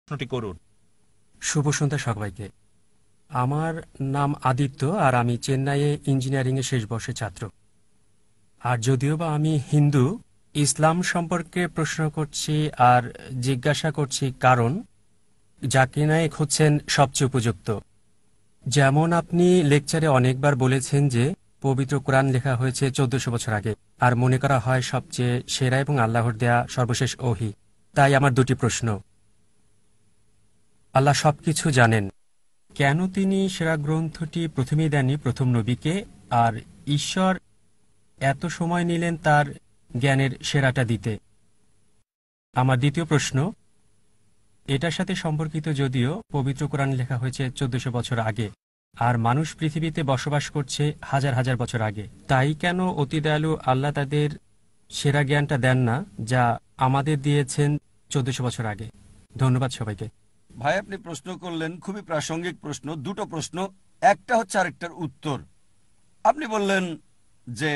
প্রশ্নটি করুন। শুভ সন্ধ্যা সবাইকে। আমার নাম আদিত্য, আর আমি চেন্নাইয়ে ইঞ্জিনিয়ারিংয়ে শেষ বর্ষের ছাত্র। আর যদিও বা আমি হিন্দু, ইসলাম সম্পর্কে প্রশ্ন করছি আর জিজ্ঞাসা করছি, কারণ জাকির নায়েক হচ্ছেন সবচেয়ে উপযুক্ত। যেমন আপনি লেকচারে অনেকবার বলেছেন যে পবিত্র কোরআন লেখা হয়েছে 1400 বছর আগে, আর মনে করা হয় সবচেয়ে সেরা এবং আল্লাহর দেয়া সর্বশেষ ওহী। তাই আমার দুটি প্রশ্ন। আল্লাহ সবকিছু জানেন, কেন তিনি সেরা গ্রন্থটি প্রথমেই দেননি প্রথম নবীকে, আর ঈশ্বর এত সময় নিলেন তার জ্ঞানের সেরাটা দিতে? আমার দ্বিতীয় প্রশ্ন এটার সাথে সম্পর্কিত, যদিও পবিত্র কোরআন লেখা হয়েছে 1400 বছর আগে, আর মানুষ পৃথিবীতে বসবাস করছে হাজার হাজার বছর আগে, তাই কেন অতি দয়ালু আল্লাহ তাদের সেরা জ্ঞানটা দেন না যা আমাদের দিয়েছেন 1400 বছর আগে? ধন্যবাদ সবাইকে। ভাই, আপনি প্রশ্ন করলেন খুবই প্রাসঙ্গিক প্রশ্ন, দুটো প্রশ্ন, একটা হচ্ছে আরেকটার উত্তর। আপনি বললেন যে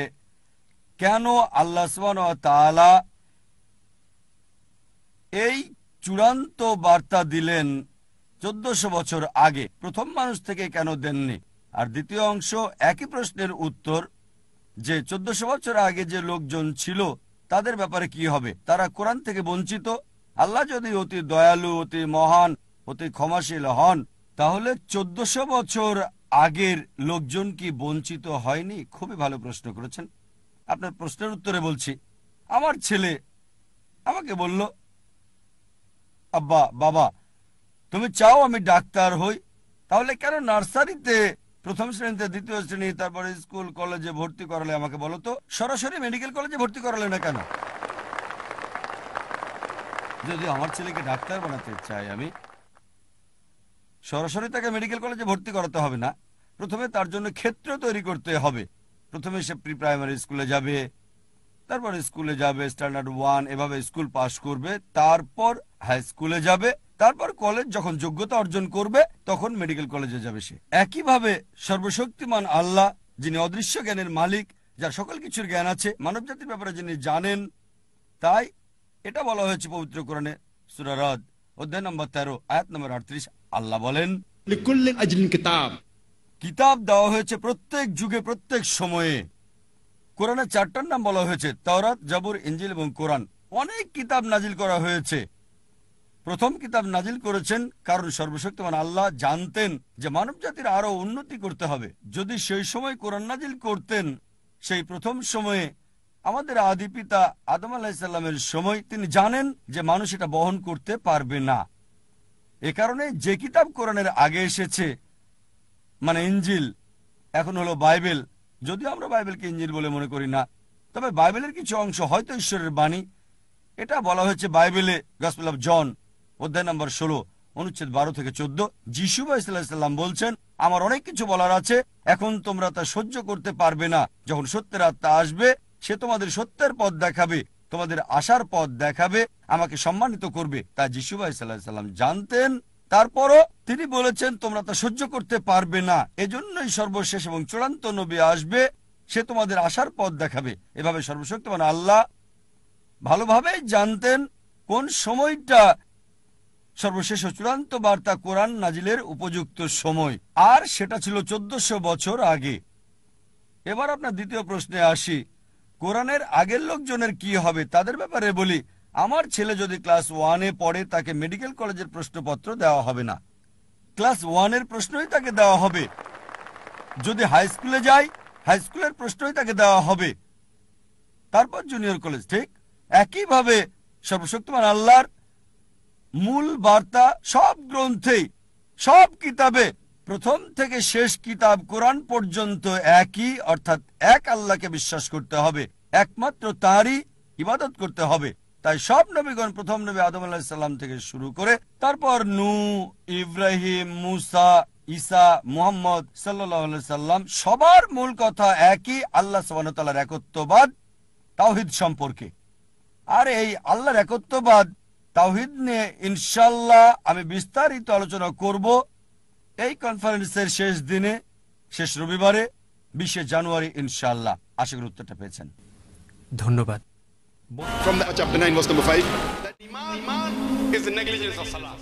কেন আল্লাহ সুবহানাহু ওয়া তাআলা এই চূড়ান্ত বার্তা দিলেন 1400 বছর আগে, প্রথম মানুষ থেকে কেন দেননি? আর দ্বিতীয় অংশ একই প্রশ্নের উত্তর, যে 1400 বছর আগে যে লোকজন ছিল তাদের ব্যাপারে কি হবে? তারা কোরআন থেকে বঞ্চিত। আল্লাহ যদি অতি দয়ালু, অতি মহান, অতি ক্ষমাশীল হন, তাহলে 1400 বছর আগের লোকজন কি বঞ্চিত হয়নি? খুবই ভালো প্রশ্ন করেছেন। আপনার প্রশ্নের উত্তরে বলছি, আমার ছেলে আমাকে বলল, আব্বা, বাবা, তুমি চাও আমি ডাক্তার হই, তাহলে কেন নার্সারিতে প্রথম শ্রেণীতে, দ্বিতীয় শ্রেণী, তারপরে স্কুল কলেজে ভর্তি করালে আমাকে বলো তো, সরাসরি মেডিকেল কলেজে ভর্তি করালে না কেন? যদি আমার ছেলেকে ডাক্তার বানাতে চাই, আমি সরাসরি তাকে মেডিকেল কলেজে ভর্তি করাতে হবে না। প্রথমে তার জন্য ক্ষেত্র তৈরি করতে হবে। প্রথমে সে প্রি প্রাইমারি স্কুলে যাবে, তারপর স্কুলে যাবে, স্ট্যান্ডার্ড 1, এভাবে স্কুল পাশ করবে, তারপর হাই স্কুলে যাবে, তারপর কলেজ যখন যোগ্যতা অর্জন করবে তখন মেডিকেল কলেজে যাবে সে। একইভাবে সর্বশক্তিমান আল্লাহ, যিনি অদৃশ্য জ্ঞানের মালিক, যার সকল কিছুর জ্ঞান আছে, মানব জাতির ব্যাপারে যিনি জানেন, তাই এটা বলা হয়েছে পবিত্র কোরআনে সূরা রাদ অধ্যায় নম্বর 13 আয়াত নম্বর 38। আল্লাহ বলেন, কিতাব দেওয়া হয়েছে প্রত্যেক যুগে, প্রত্যেক সময়ে। কোরআনের 4টার নাম বলা হয়েছে, তাওরাত, জাবুর, ইনজিল এবং কোরআন। অনেক কিতাব নাজিল করা হয়েছে। প্রথম কিতাব নাজিল করেছেন কারণ সর্বশক্তিমান আল্লাহ জানতেন যে মানব জাতির আরো উন্নতি করতে হবে। যদি সেই সময় কোরআন নাজিল করতেন, সেই প্রথম সময়ে আমাদের আদি পিতা আদম আলাইহিস সালামের সময়, তিনি জানেন যে মানুষ এটা বহন করতে পারবে না। এ কারণে যে কিতাব কোরআনের আগে এসেছে, মানে ইনজিল, এখন হলো বাইবেল, যদিও আমরা বাইবেলকে ইনজিল বলে মনে করি না, তবে বাইবেলের কিছু অংশ হয়তো ঈশ্বরের বাণী। এটা বলা হয়েছে বাইবেলে গসপেল অফ জন অধ্যায় নম্বর 16 অনুচ্ছেদ 12 থেকে 14। যিশু আলাইহিস সালাম বলছেন, আমার অনেক কিছু বলার আছে, এখন তোমরা তা সহ্য করতে পারবে না। যখন সত্যের আত্মা আসবে, সে তোমাদের সত্যের পথ দেখাবে, তোমাদের আশার পথ দেখাবে, আমাকে সম্মানিত করবে। তা যিশু আলাইহিস সালাম জানতেন। তারপরও তিনি বলেছেন, তোমরা তা সহ্য করতে পারবে না, এজন্যই সর্বশেষ এবং চূড়ান্ত নবী আসবে, সে তোমাদের আশার পথ দেখাবে। এভাবে সর্বশক্তিমান আল্লাহ ভালোভাবে জানতেন কোন সময়টা সর্বশেষ ও চূড়ান্ত বার্তা কোরআন নাজিলের উপযুক্ত সময়, আর সেটা ছিল 1400 বছর আগে। এবার আপনার দ্বিতীয় প্রশ্নে আসি, কোরআনের আগের লোকজনের কি হবে? তাদের ব্যাপারে বলি, আমার ছেলে যদি ক্লাস 1-এ পড়ে, তাকে মেডিকেল কলেজের প্রশ্নপত্র দেওয়া হবে না, ক্লাস 1-এর প্রশ্নই তাকে দেওয়া হবে। যদি হাই স্কুলে যায়, হাই স্কুলের প্রশ্নই তাকে দেওয়া হবে, তারপর জুনিয়র কলেজ। ঠিক একইভাবে সর্বশক্তিমান আল্লাহর মূল বার্তা সব গ্রন্থেই, সব কিতাবে, প্রথম থেকে শেষ কিতাব কোরআন পর্যন্ত একই, অর্থাৎ এক আল্লাহকে বিশ্বাস করতে হবে, একমাত্র তাঁরই ইবাদত করতে হবে। তাই সব নবীগণ, প্রথম নবী আদম আলাইহিস সালাম থেকে শুরু করে, তারপর নূহ, ইব্রাহিম, মুসা, ঈসা, মুহাম্মদ সাল্লাল্লাহু আলাইহি সাল্লাম, সবার মূল কথা একই, আল্লাহ সুবহানাহু ওয়া তাআলার একত্ববাদ, তাওহীদ সম্পর্কে। আর এই আল্লাহর একত্ববাদ, তাওহীদ নিয়ে ইনশাআল্লাহ আমি বিস্তারিত আলোচনা করব এই কনফারেন্সের শেষ দিনে, শেষ রবিবারে, 20 জানুয়ারি ইনশাআল্লাহ। আশা করি উত্তরটা পেয়েছেন। ধন্যবাদ। From the chapter 9 verse number 5, that Iman is the negligence of Salah.